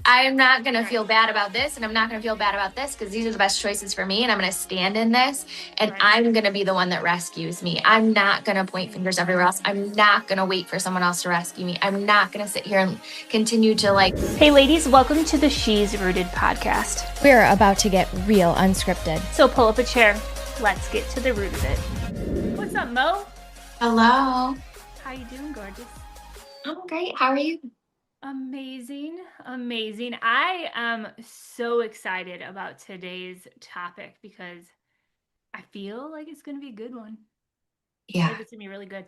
I'm not going to feel bad about this and I'm not going to feel bad about this because these are the best choices for me and I'm going to stand in this and Right. I'm going to be the one that rescues me. I'm not going to point fingers everywhere else. I'm not going to wait for someone else to rescue me. I'm not going to sit here and continue to Hey ladies, welcome to the She's Rooted podcast. We're about to get real unscripted. So pull up a chair. Let's get to the root of it. What's up, Mo? Hello. How you doing, gorgeous? I'm great. How are you? Amazing. I am so excited about today's topic because I feel like it's going to be a good one. I feel Yeah. like it's going to be really good.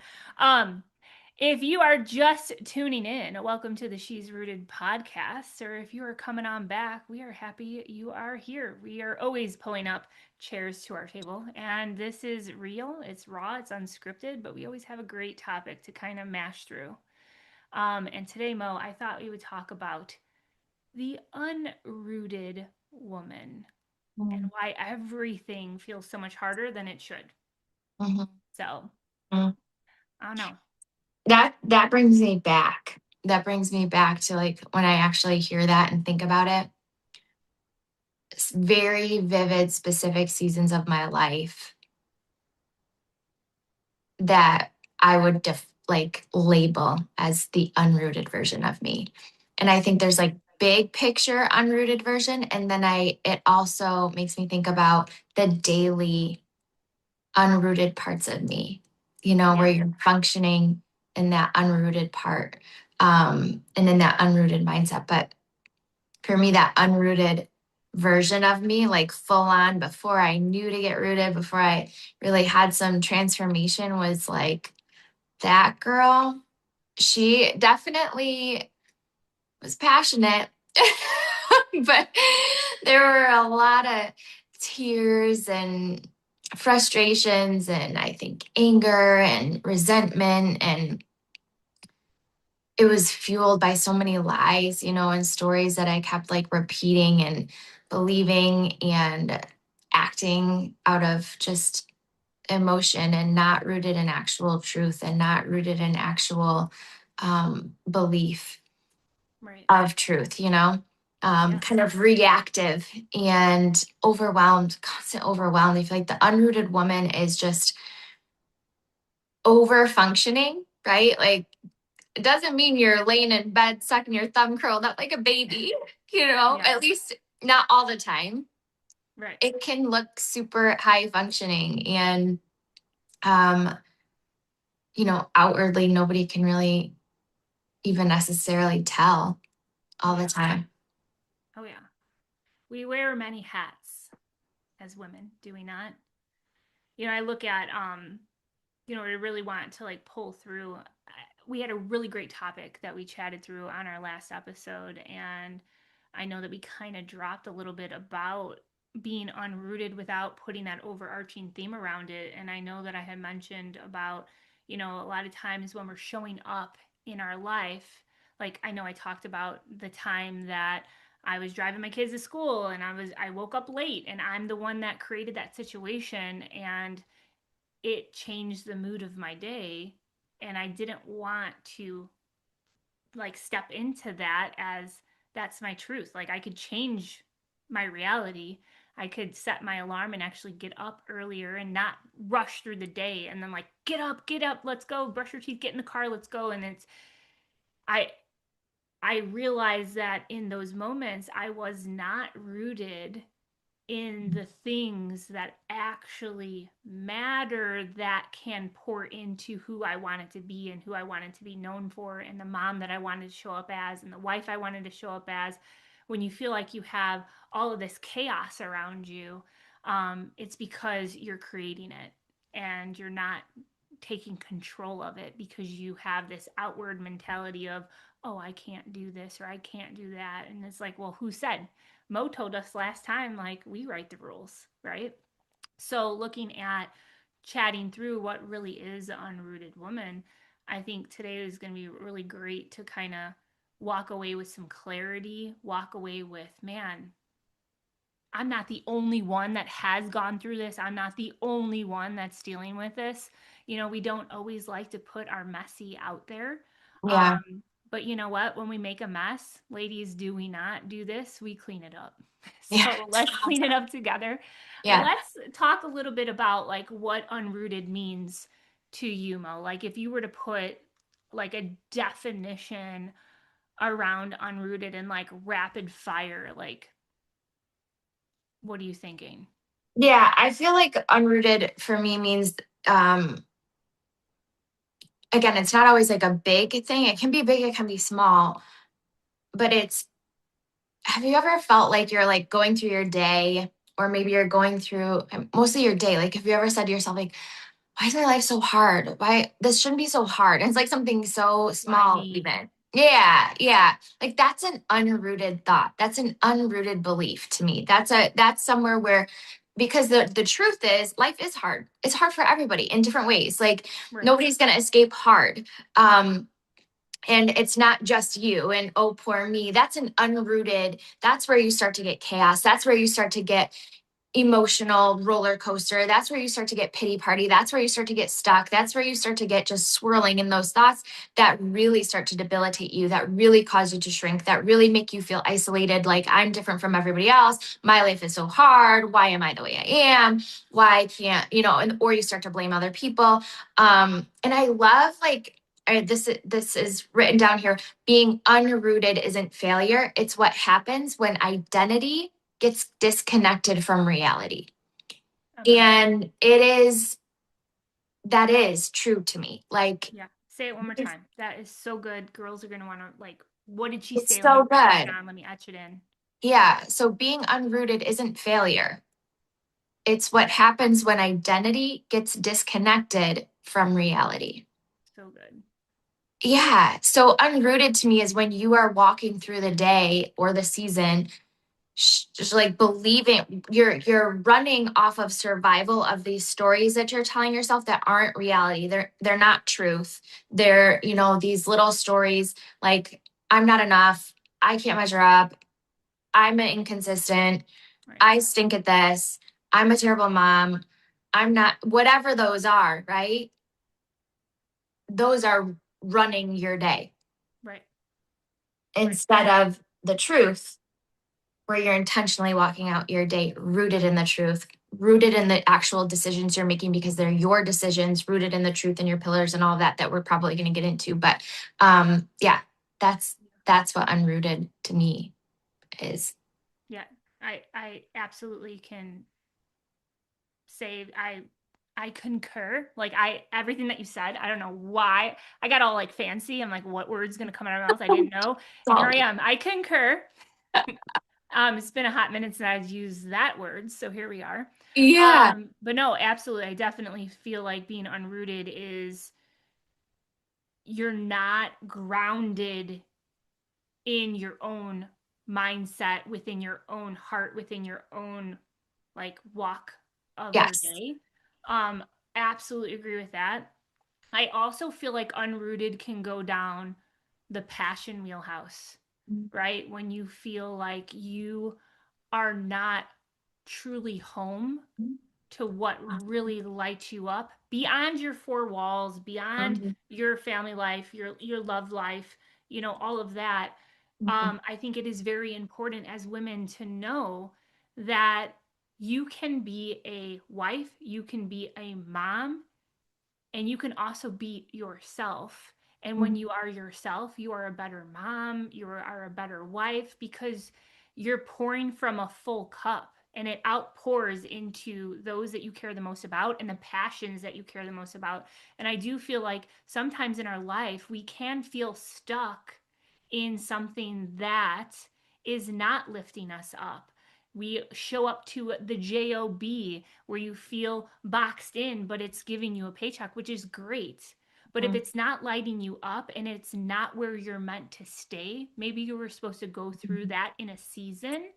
If you are just tuning in, welcome to the She's Rooted podcast. Or if you are coming on back, we are happy you are here. We are always pulling up chairs to our table, and this is real, it's raw, it's unscripted, but we always have a great topic to kind of mash through. And today, Mo, I thought we would talk about the unrooted woman and why everything feels so much harder than it should. Mm-hmm. So, Mm-hmm. I don't know. That brings me back. That brings me back to when I actually hear that and think about it. Very vivid, specific seasons of my life that I would label as the unrooted version of me. And I think there's big picture unrooted version. And then it also makes me think about the daily unrooted parts of me, where you're functioning in that unrooted part, and in that unrooted mindset. But for me, that unrooted version of me, like full on before I knew to get rooted, before I really had some transformation, was like that girl. She definitely was passionate, but there were a lot of tears and frustrations, and I think anger and resentment. And it was fueled by so many lies, and stories that I kept repeating and believing and acting out of just emotion and not rooted in actual truth and not rooted in actual belief Right. of truth, kind of reactive and overwhelmed, constant overwhelmed. I feel like the unrooted woman is just over functioning, right? Like, it doesn't mean you're laying in bed, sucking your thumb curled up like a baby, at least not all the time. Right. It can look super high functioning and, um, outwardly, nobody can really even necessarily tell all the time. Oh, yeah. We wear many hats as women, do we not? I look at, I really want to pull through. We had a really great topic that we chatted through on our last episode. And I know that we kind of dropped a little bit about being unrooted without putting that overarching theme around it. And I know that I had mentioned about, a lot of times when we're showing up in our life, like I know I talked about the time that I was driving my kids to school and I woke up late and I'm the one that created that situation and it changed the mood of my day and I didn't want to step into that as that's my truth. Like I could change my reality. I could set my alarm and actually get up earlier and not rush through the day and then get up, let's go, brush your teeth, get in the car, let's go. And it's I I realized that in those moments I was not rooted in the things that actually matter that can pour into who I wanted to be and who I wanted to be known for and the mom that I wanted to show up as and the wife I wanted to show up as. When you feel like you have all of this chaos around you, it's because you're creating it and you're not taking control of it because you have this outward mentality of, oh, I can't do this or I can't do that. And it's like, well, who said? Mo told us last time, we write the rules, right? So looking at chatting through what really is an unrooted woman, I think today is going to be really great to kind of walk away with some clarity, walk away with, man, I'm not the only one that has gone through this. I'm not the only one that's dealing with this. We don't always like to put our messy out there. Yeah. But you know what? When we make a mess, ladies, do we not do this? We clean it up. Yeah. So let's clean it up together. Yeah. Let's talk a little bit about like what unrooted means to you, Mo. Like if you were to put like a definition around unrooted and like rapid fire, like what are you thinking? Yeah. I feel like unrooted for me means, um, again, it's not always like a big thing. It can be big, it can be small, but it's, have you ever felt like you're like going through your day, or maybe you're going through mostly your day? Like, have you ever said to yourself, like, why is my life so hard? Why this shouldn't be so hard? And it's like something so Why small, me? even. Yeah, yeah. Like that's an unrooted thought. That's an unrooted belief to me. That's somewhere where, because the truth is life is hard. It's hard for everybody in different ways. Like Right. nobody's gonna escape hard. And it's not just you and oh poor me. That's an unrooted, that's where you start to get chaos. That's where you start to get emotional roller coaster. That's where you start to get pity party. That's where you start to get stuck. That's where you start to get just swirling in those thoughts that really start to debilitate you, that really cause you to shrink, that really make you feel isolated. Like I'm different from everybody else. My life is so hard. Why am I the way I am? Why can't, and or you start to blame other people. And I love like, this is written down here. Being unrooted isn't failure. It's what happens when identity gets disconnected from reality. Okay. And that is true to me. Like, Yeah. Say it one more it's, time. That is so good. Girls are going to want to like, what did she it's say? Let me so write that good. down. Let me etch it in. Yeah. So being unrooted isn't failure. It's what happens when identity gets disconnected from reality. So good. Yeah. So unrooted to me is when you are walking through the day or the season just like believing you're running off of survival of these stories that you're telling yourself that aren't reality. They're not truth. They're, these little stories like I'm not enough, I can't measure up, I'm inconsistent, Right. I stink at this, I'm a terrible mom, I'm not, whatever those are, right? Those are running your day Right. Right. instead of the truth, where you're intentionally walking out your day rooted in the truth, rooted in the actual decisions you're making because they're your decisions, rooted in the truth and your pillars and all that we're probably going to get into. But yeah, that's what unrooted to me is. Yeah. I absolutely can say I concur. Like everything that you said, I don't know why. I got all like fancy. I'm like, what word's gonna come out of my mouth? I didn't know. And here I Solid. am. I concur. It's been a hot minute since I've used that word, so here we are. Yeah. But no, absolutely. I definitely feel like being unrooted is you're not grounded in your own mindset, within your own heart, within your own like walk of your Yes. day. Um, Absolutely agree with that. I also feel like unrooted can go down the passion wheelhouse, right? When you feel like you are not truly home to what really lights you up beyond your four walls, beyond Mhm. your family life, your love life, all of that. Mhm. I think it is very important as women to know that you can be a wife, you can be a mom, and you can also be yourself. And when Mhm. you are yourself, you are a better mom, you are a better wife because you're pouring from a full cup and it outpours into those that you care the most about and the passions that you care the most about. And I do feel like sometimes in our life, we can feel stuck in something that is not lifting us up. We show up to the job where you feel boxed in, but it's giving you a paycheck, which is great. But if it's not lighting you up and it's not where you're meant to stay, maybe you were supposed to go through that in a season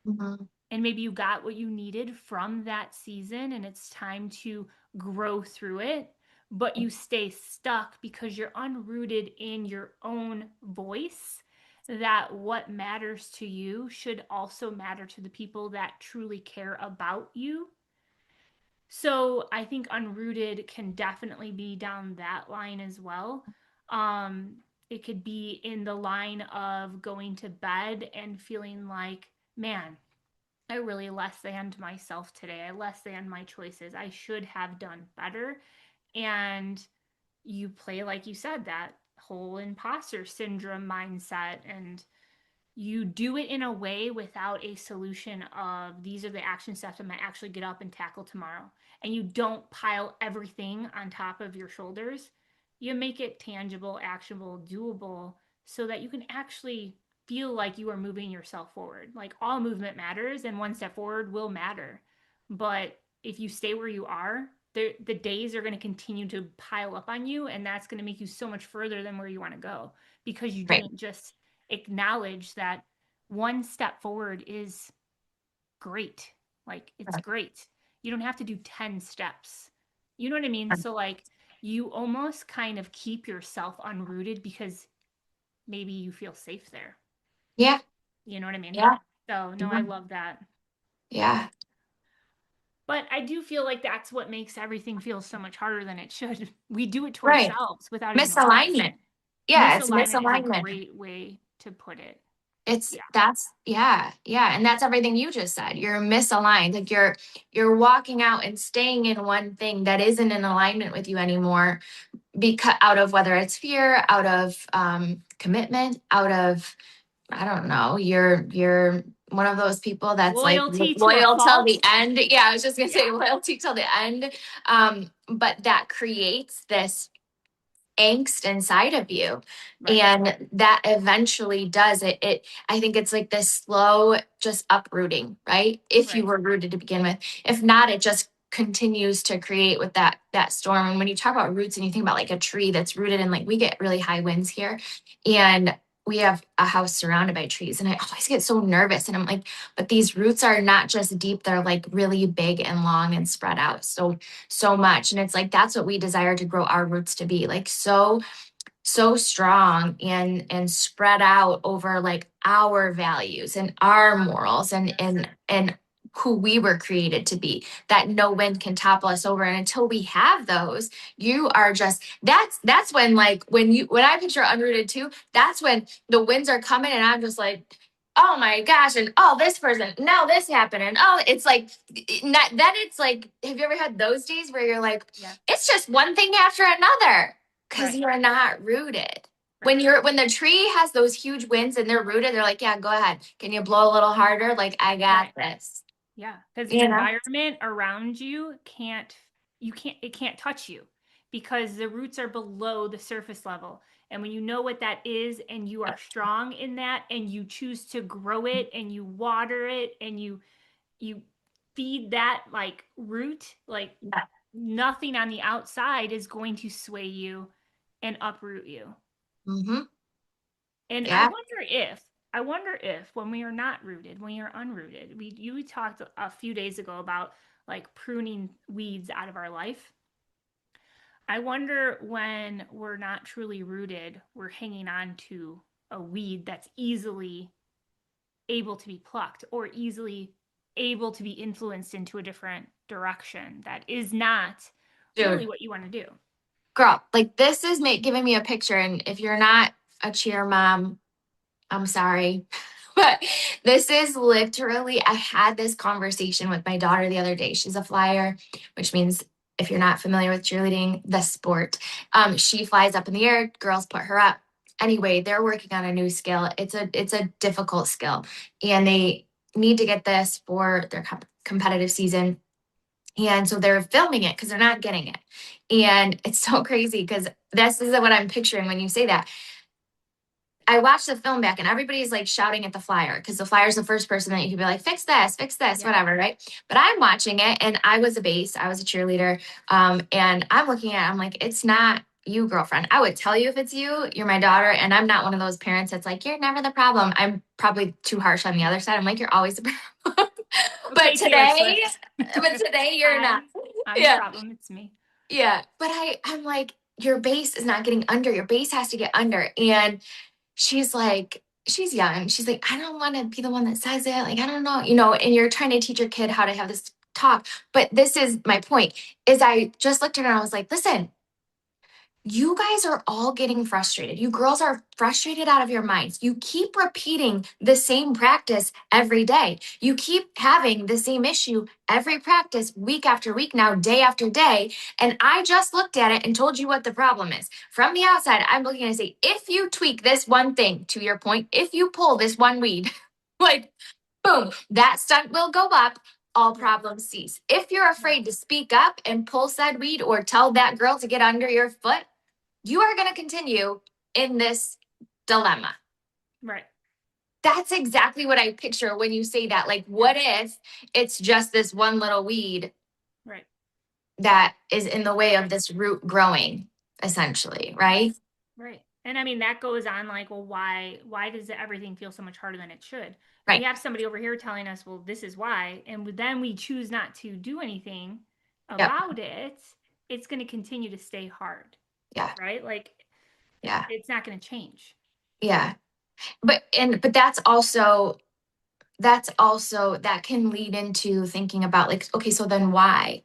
Mhm. and maybe you got what you needed from that season and it's time to grow through it, but you stay stuck because you're unrooted in your own voice. That what matters to you should also matter to the people that truly care about you. So I think unrooted can definitely be down that line as well. Um, It could be in the line of going to bed and feeling like, man, I really less than myself today. I less than my choices. I should have done better. And you play, like you said, that whole imposter syndrome mindset, and you do it in a way without a solution of these are the action steps I might actually get up and tackle tomorrow. And you don't pile everything on top of your shoulders. You make it tangible, actionable, doable so that you can actually feel like you are moving yourself forward. Like all movement matters and one step forward will matter. But if you stay where you are, the days are going to continue to pile up on you, and that's going to make you so much further than where you want to go because you Right. didn't just acknowledge that one step forward is great. Like it's great. You don't have to do 10 steps. You know what I mean? So like you almost kind of keep yourself unrooted because maybe you feel safe there. Yeah. You know what I mean? Yeah. So no, I Yeah. love that. Yeah. But I do feel like that's what makes everything feel so much harder than it should. We do it to Right. ourselves without even realizing Misalignment. it. Yeah, it's Misalignment is a misalignment. great way to put it. It's Yeah. that's yeah, yeah. And that's everything you just said. You're misaligned. Like you're walking out and staying in one thing that isn't in alignment with you anymore because out of whether it's fear, out of commitment, out of I don't know, you're one of those people that's like Loyalty to a loyal till the fault. end. Yeah, I was just gonna say Yeah. loyalty till the end. But that creates this angst inside of you. Right. And that eventually does it. I think it's like this slow, just uprooting, right? If you Right. were rooted to begin with. If not, it just continues to create with that storm. And when you talk about roots and you think about like a tree that's rooted in like we get really high winds here. And we have a house surrounded by trees. And I always get so nervous. And I'm like, but these roots are not just deep, they're like really big and long and spread out. So much. And it's like that's what we desire to grow our roots to be like so strong and spread out over like our values and our morals and who we were created to be that no wind can topple us over. And until we have those, you are just that's when like when I picture unrooted too, that's when the winds are coming and I'm just like, oh my gosh, and oh this person, now this happened, and oh it's like not then it's like, have you ever had those days where you're like, Yeah. it's just one thing after another because Right. you're not rooted. Right. When the tree has those huge winds and they're rooted, they're like, yeah, go ahead. Can you blow a little harder? Like, I got Right. this. Yeah. Because the You know? environment around you it can't touch you because the roots are below the surface level. And when you know what that is and you are strong in that and you choose to grow it and you water it and you feed that like root, like Yeah. nothing on the outside is going to sway you and uproot you. Mm-hmm. And Yeah. I wonder if when we are not rooted, when you're unrooted, we talked a few days ago about like pruning weeds out of our life. I wonder when we're not truly rooted, we're hanging on to a weed that's easily able to be plucked or easily able to be influenced into a different direction that is not really Dude, what you want to do. girl, like this is giving me a picture. And if you're not a cheer mom, I'm sorry. But this is literally, I had this conversation with my daughter the other day. She's a flyer, which means if you're not familiar with cheerleading, the sport, she flies up in the air, girls put her up. Anyway, they're working on a new skill. It's a difficult skill, and they need to get this for their competitive season. And so they're filming it because they're not getting it. And it's so crazy because this is what I'm picturing when you say that. I watched the film back and everybody's like shouting at the flyer because the flyer's the first person that you could be like, fix this, Yeah. whatever, right? But I'm watching it and I was a base, I was a cheerleader. And I'm looking at it, I'm like, it's not you, girlfriend. I would tell you if it's you, you're my daughter. And I'm not one of those parents that's like, you're never the problem. I'm probably too harsh on the other side. I'm like, you're always the problem. Okay, Taylor Swift. But today you're not. I'm the Yeah. problem. It's me. Yeah. But I'm like, your base is not getting under. Your base has to get under. And she's like, she's young. She's like, I don't want to be the one that says it. Like, I don't know, and you're trying to teach your kid how to have this talk. But this is my point is I just looked at her and I was like, listen, you guys are all getting frustrated. You girls are frustrated out of your minds. You keep repeating the same practice every day. You keep having the same issue every practice, week after week now, day after day. And I just looked at it and told you what the problem is. From the outside, I'm looking and say, if you tweak this one thing, to your point, if you pull this one weed, like, boom, that stunt will go up. All problems cease. If you're afraid to speak up and pull said weed or tell that girl to get under your foot, you are going to continue in this dilemma. Right. That's exactly what I picture when you say that. Like, what if it's just this one little weed Right. that is in the way of this root growing, essentially, right? Right. And I mean, that goes on like, well, why does everything feel so much harder than it should? We Right. have somebody over here telling us, well, this is why. And then we choose not to do anything Yep. about it. It's going to continue to stay hard. Yeah. Right. Like, Yeah. it's not going to change. Yeah. But that's also that can lead into thinking about like, okay, so then why,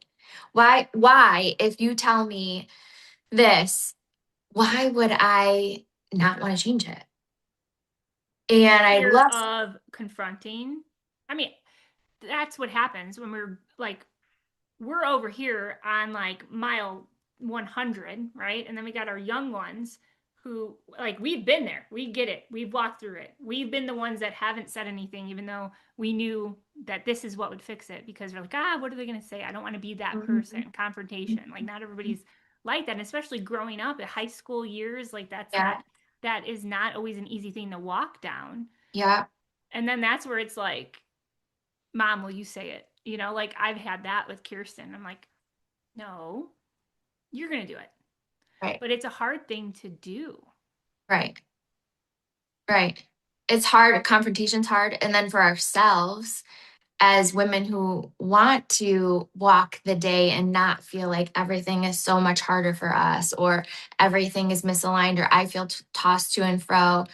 if you tell me this, why would I not want to change it? And I Fear love, of confronting. I mean, that's what happens when we're over here on like mile 100, right? And then we got our young ones who, like, we've been there. We get it. We've walked through it. We've been the ones that haven't said anything, even though we knew that this is what would fix it, because we're like, what are they going to say? I don't want to be that person. Confrontation. Like, not everybody's like that. And especially growing up at high school years, like, yeah, that is not always an easy thing to walk down. yeah, And then that's where it's like, Mom, will you say it? Like, I've had that with Kirsten. I'm like, no, you're going to do it. right, But it's a hard thing to do. right, right. It's hard. Confrontation's hard. And then for ourselves, as women who want to walk the day and not feel like everything is so much harder for us or everything is misaligned or I feel tossed to and fro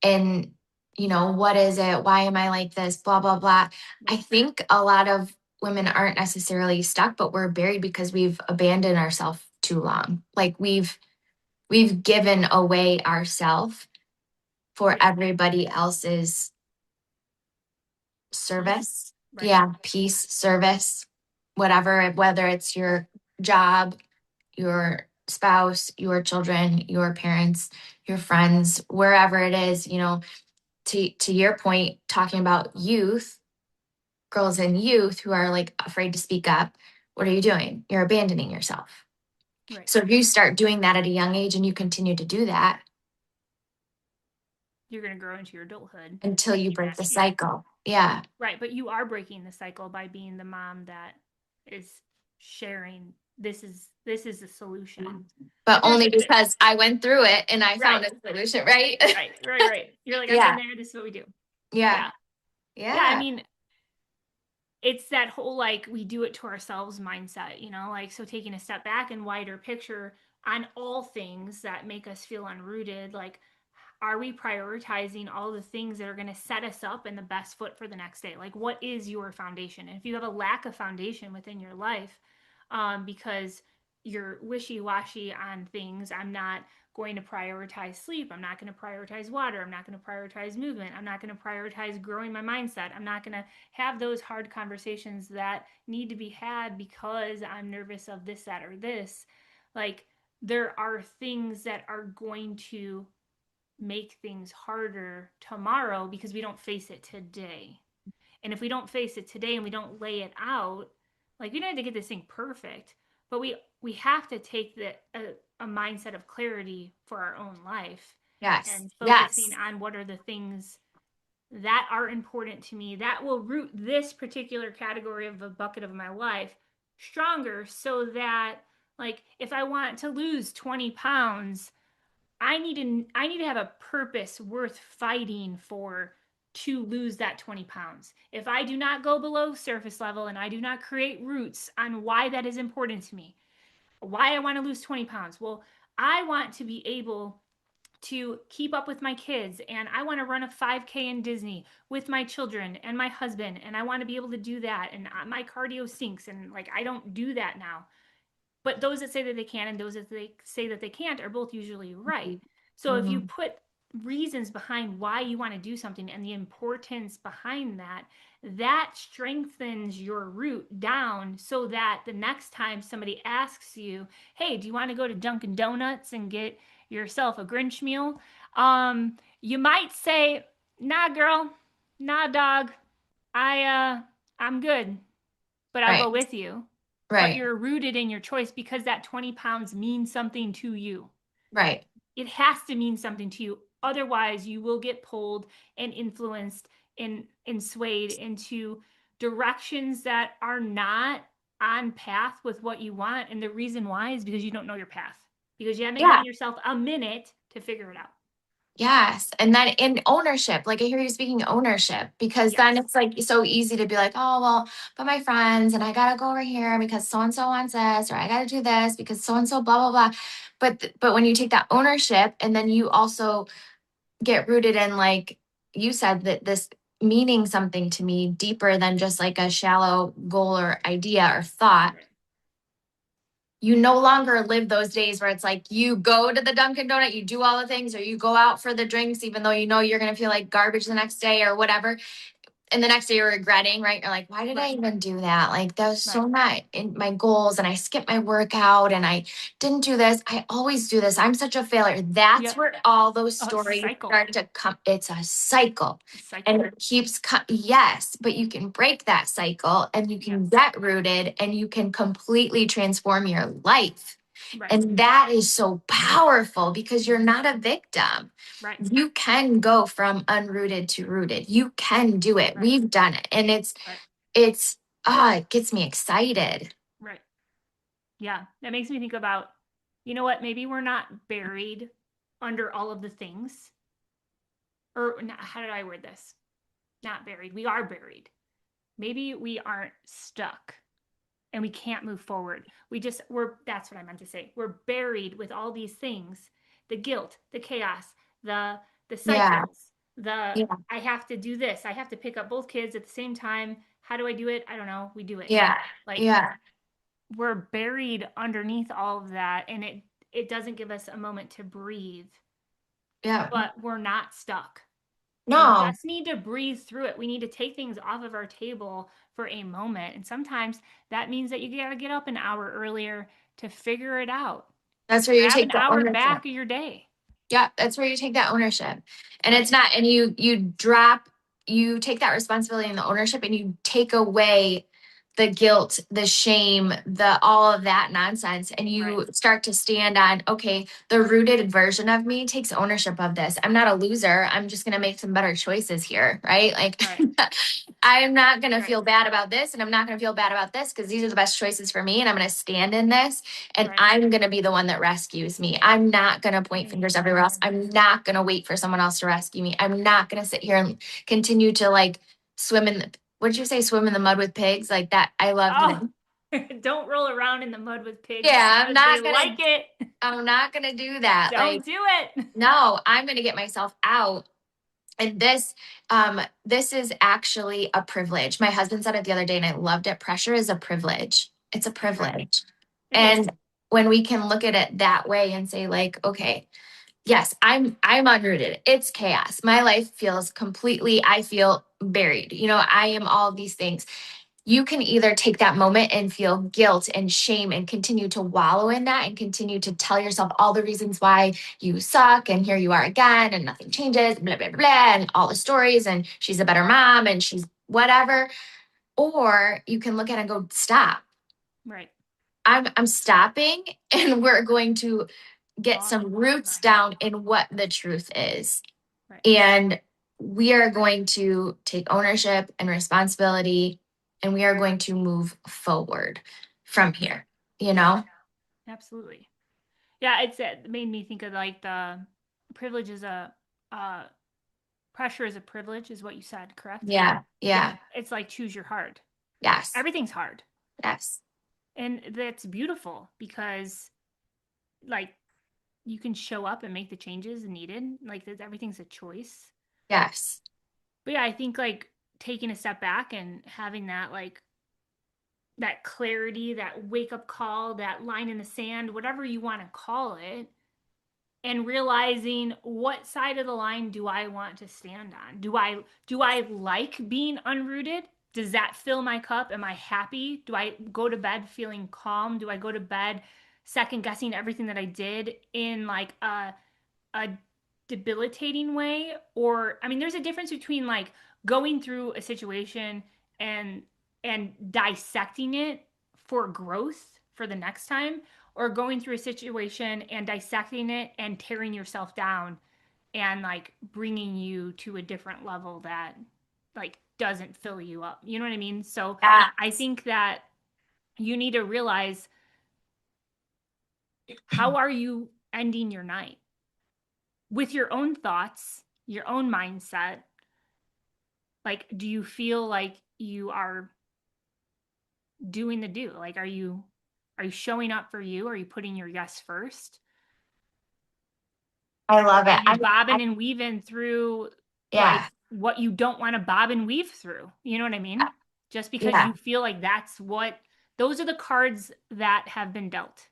and what is it, why am I like this, blah blah blah. I think a lot of women aren't necessarily stuck, but we're buried because we've abandoned ourselves too long. Like we've given away ourselves for everybody else's service. Right. Yeah, peace, service, whatever, whether it's your job, your spouse, your children, your parents, your friends, wherever it is, to your point, talking about youth, girls and youth who are like afraid to speak up, what are you doing? You're abandoning yourself. Right. So if you start doing that at a young age and you continue to do that You're going to grow into your adulthood until you break the Yeah. cycle. Yeah. Right. But you are breaking the cycle by being the mom that is sharing this is the solution. But Here's only the thing. because I went through it and I found Right. a solution, right? Right. You're like, I've Yeah. been there. This is what we do. Yeah. Yeah. I Yeah. mean, it's that whole like we do it to ourselves mindset, like, so taking a step back and wider picture on all things that make us feel unrooted, like, are we prioritizing all the things that are going to set us up in the best foot for the next day? Like, what is your foundation? And if you have a lack of foundation within your life, because you're wishy-washy on things, I'm not going to prioritize sleep, I'm not going to prioritize water, I'm not going to prioritize movement, I'm not going to prioritize growing my mindset, I'm not going to have those hard conversations that need to be had because I'm nervous of this, that, or this. Like, there are things that are going to make things harder tomorrow because we don't face it today. And if we don't face it today and we don't lay it out, like, we don't have to get this thing perfect, but we have to take a mindset of clarity for our own life Yes. and Yes. focusing on what are the things that are important to me that will root this particular category of a bucket of my life stronger, so that, like, if I want to lose 20 pounds, I need to have a purpose worth fighting for to lose that 20 pounds. If I do not go below surface level and I do not create roots on why that is important to me, why I want to lose 20 pounds, well, I want to be able to keep up with my kids, and I want to run a 5K in Disney with my children and my husband, and I want to be able to do that, and my cardio sinks, and like, I don't do that now. But those that say that they can and those that they say that they can't are both usually right. So if you Mm-hmm. put reasons behind why you want to do something and the importance behind that, that strengthens your root down so that the next time somebody asks you, hey, do you want to go to Dunkin' Donuts and get yourself a Grinch meal? You might say, nah, girl, nah, dog, I'm good, but I'll go Right. with you. But Right. you're rooted in your choice because that 20 pounds means something to you. Right. It has to mean something to you. Otherwise, you will get pulled and influenced and swayed into directions that are not on path with what you want. And the reason why is because you don't know your path, because you haven't Yeah. given yourself a minute to figure it out. Yes. And then in ownership, like I hear you speaking ownership, because then Yes. it's like so easy to be like, oh, well, but my friends, and I got to go over here because so and so wants this, or I got to do this because so and so, blah, blah, blah. But when you take that ownership and then you also get rooted in, like you said, that this meaning something to me deeper than just like a shallow goal or idea or thought, Right. you no longer live those days where it's like you go to the Dunkin' Donut, you do all the things, or you go out for the drinks, even though you know you're going to feel like garbage the next day or whatever. And the next day you're regretting, right? You're like, why did I Right. even do that? Like, that was Right. so not in my goals. And I skipped my workout and I didn't do this. I always do this. I'm such a failure. That's Yep. where all those Oh, it's a stories cycle. start to come. It's a cycle. Cycle. And it keeps, yes, but you can break that cycle and you can Yes. get rooted and you can completely transform your life. Right. And that is so powerful because you're not a victim. Right. You can go from unrooted to rooted. You can do it. Right. We've done it. And Right. it gets me excited. Right. Yeah. That makes me think about, you know what? Maybe we're not buried under all of the things. Or not, how did I word this? Not buried. We are buried. Maybe we aren't stuck and we can't move forward. That's what I meant to say. We're buried with all these things, the guilt, the chaos, the the Yeah. cycles, the Yeah. I have to do this. I have to pick up both kids at the same time. How do I do it? I don't know. We do it. Yeah. Like Yeah. we're buried underneath all of that and it doesn't give us a moment to breathe, Yeah. but we're not stuck. We No, just need to breathe through it. We need to take things off of our table for a moment. And sometimes that means that you got to get up an hour earlier to figure it out. that's where you Grab an take the hour ownership. back of your day. Yeah, that's where you take that ownership. And it's Right. not, and you take that responsibility and the ownership and you take away the guilt, the shame, the all of that nonsense. And Right. you start to stand on, okay, the rooted version of me takes ownership of this. I'm not a loser. I'm just going to make some better choices here. Right. Like, Right. I'm not going to Right. feel bad about this and I'm not going to feel bad about this because these are the best choices for me. And I'm going to stand in this and Right. I'm going to be the one that rescues me. I'm not going to point fingers everywhere else. Amen. I'm not going to wait for someone else to rescue me. I'm not going to sit here and continue to like swim in the, what did you say, swim in the mud with pigs? Like that. I love Oh, that. don't roll around in the mud with pigs Yeah, because they like it. I'm not going to do that. Like, Don't do it. no, I'm going to get myself out. And this is actually a privilege. My husband said it the other day and I loved it. Pressure is a privilege. It's a Right. privilege. It is. And when we can look at it that way and say like, okay, yes, I'm unrooted. It's chaos. My life feels completely, I feel buried. I am all of these things. You can either take that moment and feel guilt and shame and continue to wallow in that and continue to tell yourself all the reasons why you suck and here you are again and nothing changes, blah, blah, blah, and all the stories and she's a better mom and she's whatever. Or you can look at it and go, stop. Right. I'm stopping and we're going to get Walk some in roots my down in what the truth is. right. And we are going to take ownership and responsibility and we are going to move forward from Right. here, Yeah. Absolutely. Yeah, it made me think of like the privilege is uh pressure is a privilege is what you said, correct? Yeah. Yeah, Yeah. it's like choose your hard. Yes. Everything's hard. Yes. And that's beautiful because like you can show up and make the changes needed. Like everything's a choice. Yes. But yeah, I think like taking a step back and having that like that clarity, that wake up call, that line in the sand, whatever you want to call it, and realizing what side of the line do I want to stand on? Do I like being unrooted? Does that fill my cup? Am I happy? Do I go to bed feeling calm? Do I go to bed second guessing everything that I did in like a debilitating way? Or I mean, there's a difference between like going through a situation and dissecting it for growth for the next time, or going through a situation and dissecting it and tearing yourself down and like bringing you to a different level that like doesn't fill you up. You know what I mean? So Yeah. I think that you need to realize, how are you ending your night with your own thoughts, your own mindset? Like, do you feel like you are doing the do? Like, are you showing up for you? Are you putting your yes first? I love Are it. you bobbing and weaving through like Yeah. what you don't want to bob and weave through? You know what I mean? Just because Yeah. you feel like those are the cards that have been dealt.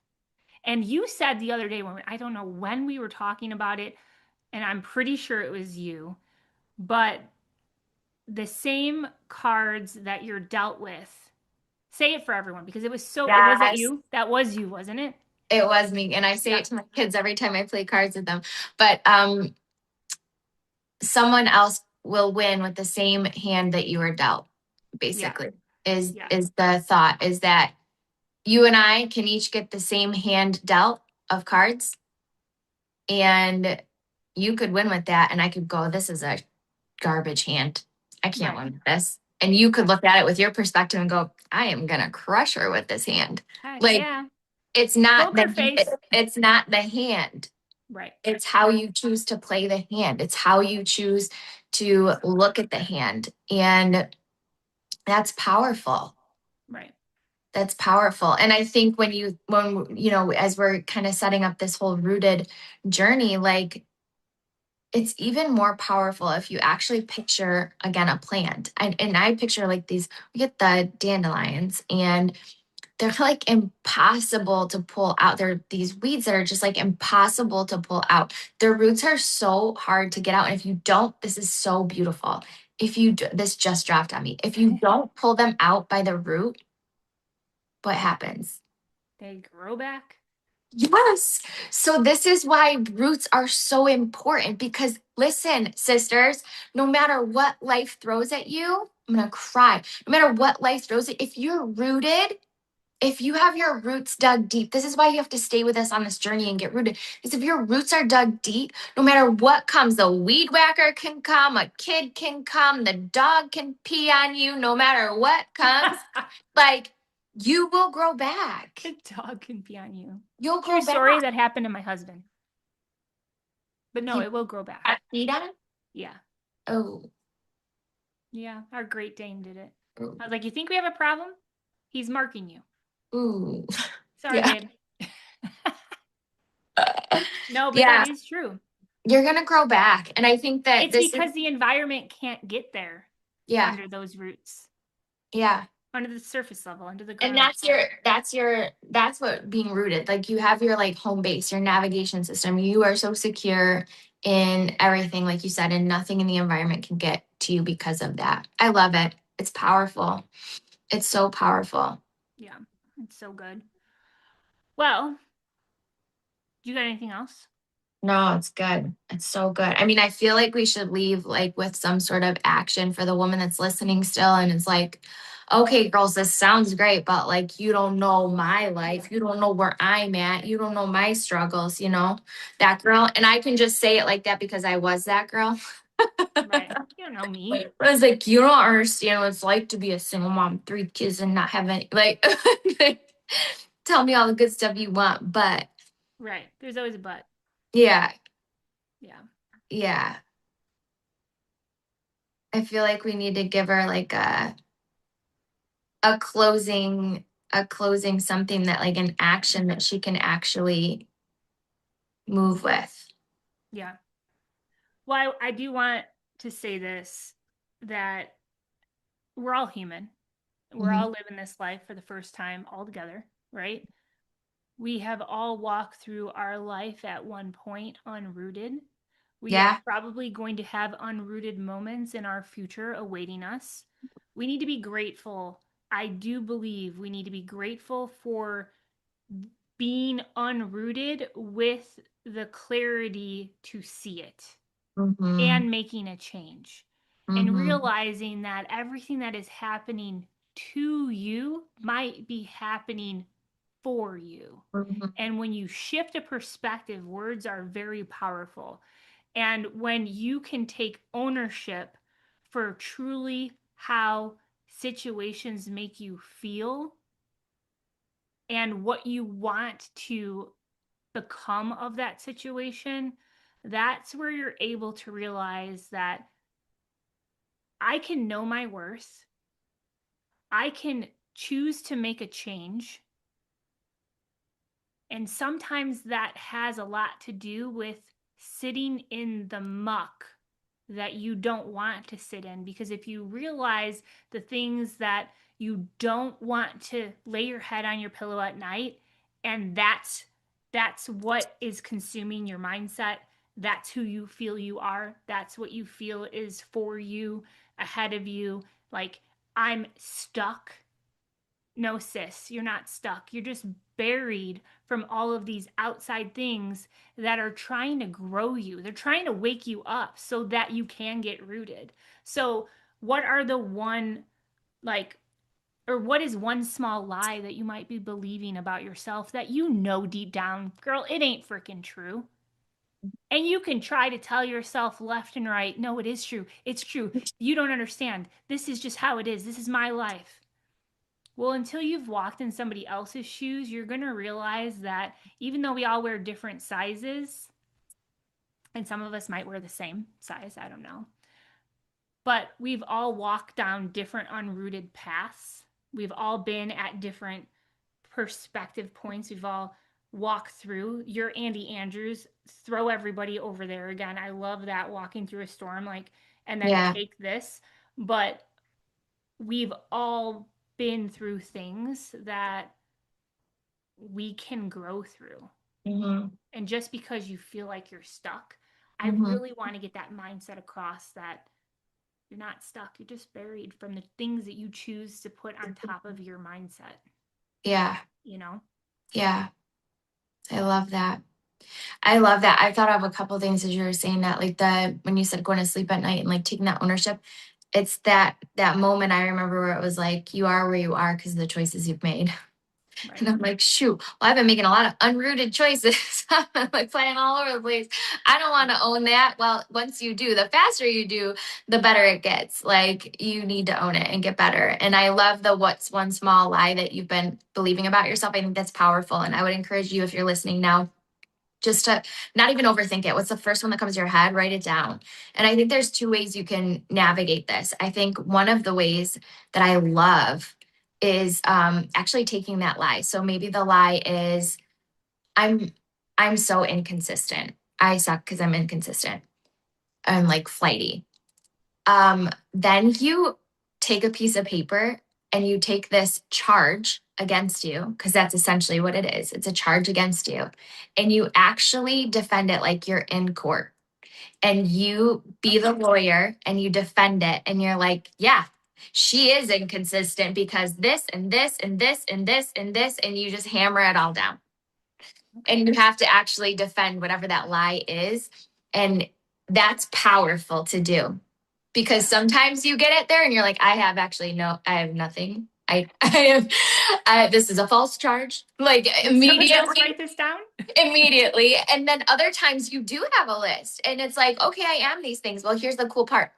And you said the other day, I don't know when we were talking about it, and I'm pretty sure it was you, but the same cards that you're dealt with. Say it for everyone, because it was that Yes. you? That was you, wasn't it? It was me. And I say Yeah. it to my kids every time I play cards with them. But someone else will win with the same hand that you were dealt, Yeah. basically, is Yeah. is the thought, is that you and I can each get the same hand dealt of cards, and you could win with that, and I could go, this is a garbage hand. I can't Right. win with this. And you could Yeah. look at it with your perspective and go, I am gonna crush her with this hand. Heck Like, yeah. it's not Poker the face. it's not the hand. Right. It's how you choose to play the hand. It's how you choose to look at the hand. And that's powerful. Right. That's powerful. And I think as we're kind of setting up this whole rooted journey, like, it's even more powerful if you actually picture again a plant. And I picture like these, we get the dandelions, and they're like impossible to pull out. They're these weeds that are just like impossible to pull out. Their roots are so hard to get out. And if you don't, this is so beautiful. This just dropped on me. If you don't pull them out by the root, what happens? They grow back. Yes. So this is why roots are so important, because listen, sisters, no matter what life throws at you, I'm going to cry. No matter what life throws at, if you're rooted, if you have your roots dug deep, this is why you have to stay with us on this journey and get rooted. Because if your roots are dug deep, no matter what comes, the weed whacker can come, a kid can come, the dog can pee on you, no matter what comes, like, you will grow back. The dog can be on you. You'll True grow back. story that happened to my husband. But no, You it will grow back. got peed on? Yeah. Oh. Yeah. Our Great Dane did it. Oh. I was like, you think we have a problem? He's marking you. Ooh. Sorry, Yeah. babe. No, but Yeah. that is true. You're going to grow back. And I think that It's because the environment can't get there yeah. under those roots, Yeah. under the surface level, under the And ground. that's what being rooted, like, you have your like home base, your navigation system. You are so secure in everything, like you said, and nothing in the environment can get to you because of that. I love it. It's powerful. It's so powerful. Yeah. It's so good. Well, you got anything else? No, it's good. It's so good. I mean, I feel like we should leave like with some sort of action for the woman that's listening still. And it's like, okay, girls, this sounds great, but like, you don't know my life. You don't know where I'm at. You don't know my struggles, that girl. And I can just say it like that because I was that girl. Right. You don't know me. I was like, you don't understand what it's like to be a single mom, 3 kids, and not have any, like, tell me all the good stuff you want. But Right. There's always a but. yeah, Yeah. yeah. I feel like we need to give her like a closing something, that like an action that she can actually move with. Yeah. Well, I do want to say this, that we're all human. We're all living this life for the first time all together, right? We have all walked through our life at one point unrooted. We are Yeah. probably going to have unrooted moments in our future awaiting us. We need to be grateful. I do believe we need to be grateful for being unrooted with the clarity to see it Mm-hmm. and making a change and Mm-hmm. realizing that everything that is happening to you might be happening for you. Mm-hmm. And when you shift a perspective, words are very powerful. And when you can take ownership for truly how situations make you feel and what you want to become of that situation, that's where you're able to realize that I can know my worth. I can choose to make a change. And sometimes that has a lot to do with sitting in the muck that you don't want to sit in. Because if you realize the things that you don't want to lay your head on your pillow at night, and that's what is consuming your mindset, that's who you feel you are, that's what you feel is for you, ahead of you, like I'm stuck. No, sis, you're not stuck. You're just buried from all of these outside things that are trying to grow you. They're trying to wake you up so that you can get rooted. So, what are the one, like, or what is one small lie that you might be believing about yourself that you know deep down, girl, it ain't freaking true? And you can try to tell yourself left and right, no, it is true. It's true. You don't understand. This is just how it is. This is my life. Well, until you've walked in somebody else's shoes, you're going to realize that even though we all wear different sizes, and some of us might wear the same size, I don't know, but we've all walked down different unrooted paths. We've all been at different perspective points. We've all walked through. You're Andy Andrews. Throw everybody over there again. I love that, walking through a storm, like, and then Yeah. take this. But we've all been through things that we can grow through. Mm-hmm. And just because you feel like you're stuck, I Mm-hmm. really want to get that mindset across that you're not stuck. You're just buried from the things that you choose to put on top of your mindset, Yeah. you know? Yeah. I love that. I love that. I thought of a couple things as you were saying that, like when you said going to sleep at night and like taking that ownership, it's that moment I remember where it was like, you are where you are because of the choices you've made. And Right. I'm like, shoot, well, I've been making a lot of unrooted choices. I'm like playing all over the place. I don't want to own that. Well, once you do, the faster you do, the better it gets. Like you need to own it and get better. And I love the what's one small lie that you've been believing about yourself. I think that's powerful. And I would encourage you, if you're listening now, just to not even overthink it. What's the first one that comes to your head? Write it down. And I think there's two ways you can navigate this. I think one of the ways that I love is actually taking that lie. So maybe the lie is I'm I'm so inconsistent. I suck because I'm inconsistent. I'm like flighty. Then you take a piece of paper and you take this charge against you, because that's essentially what it is. It's a charge against you. And you actually defend it like you're in court. And you be the lawyer and you defend it. And you're like, yeah, she is inconsistent because this and this and this and this and this. And you just hammer it all down. And you have to actually defend whatever that lie is. And that's powerful to do, because Yeah. sometimes you get it there and you're like, I have actually no, I have nothing. I have, this is a false charge. Like Somebody else immediately, write this down? immediately. And then other times you do have a list and it's like, okay, I am these things. Well, here's the cool part.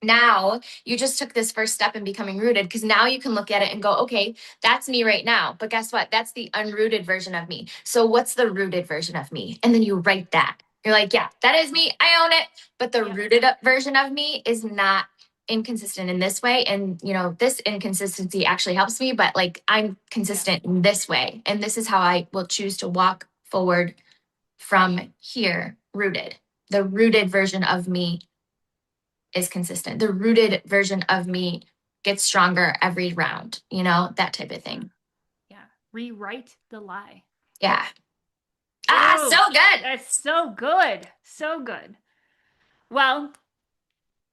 Now you just took this first step in becoming rooted, because now you can look at it and go, okay, that's me right now. But guess what? That's the unrooted version of me. So what's the rooted version of me? And then you write that. You're like, yeah, that is me. I own it. But the Yep. rooted up version of me is not inconsistent in this way. And, this inconsistency actually helps me, but like I'm consistent in this way. And this is how I will choose to walk forward from here, rooted. The rooted version of me is consistent. The rooted version of me gets stronger every round, you know, that type of thing. Yeah. Rewrite the lie. Yeah. Oh, So good. That's so good. So good. Well,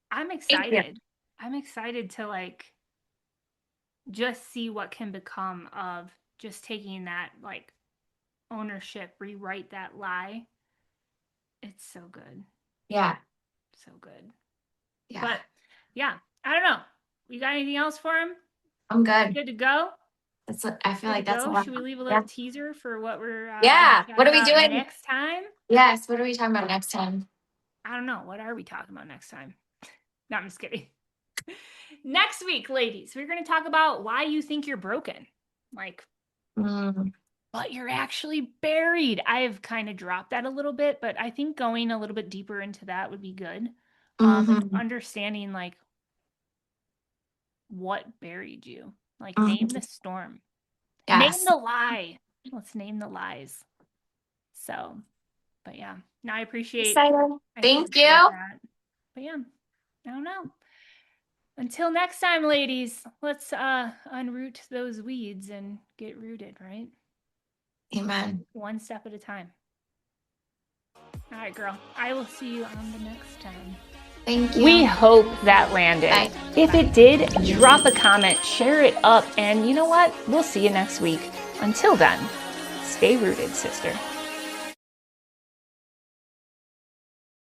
I'm Thank you. excited. I'm excited to like just see what can become of just taking that like ownership, rewrite that lie. It's so good. Yeah. So good. Yeah. But yeah, I don't know. You got anything else for him? I'm good. Good to go? I feel like that's a lot. Should we leave a little teaser for what we're Yeah. gonna What chat are we about doing next time? Yes. What are we talking about next time? I don't know. What are we talking about next time? No, I'm just kidding. Next week, ladies, we're going to talk about why you think you're broken. Like, but you're actually buried. I've kind of dropped that a little bit, but I think going a little bit deeper into that would be good. And understanding like what buried you. Like name the storm. Name the lie. Let's name the lies. So, but yeah. Now I appreciate Thank you. that. But yeah, I don't know. Until next time, ladies, let's unroot those weeds and get rooted, right? Amen. One step at a time. All right, girl. I will see you on the next time. Thank you. We hope that landed. Bye. If it did, drop a comment, share it up, and you know what? We'll see you next week. Until then, stay rooted, sister.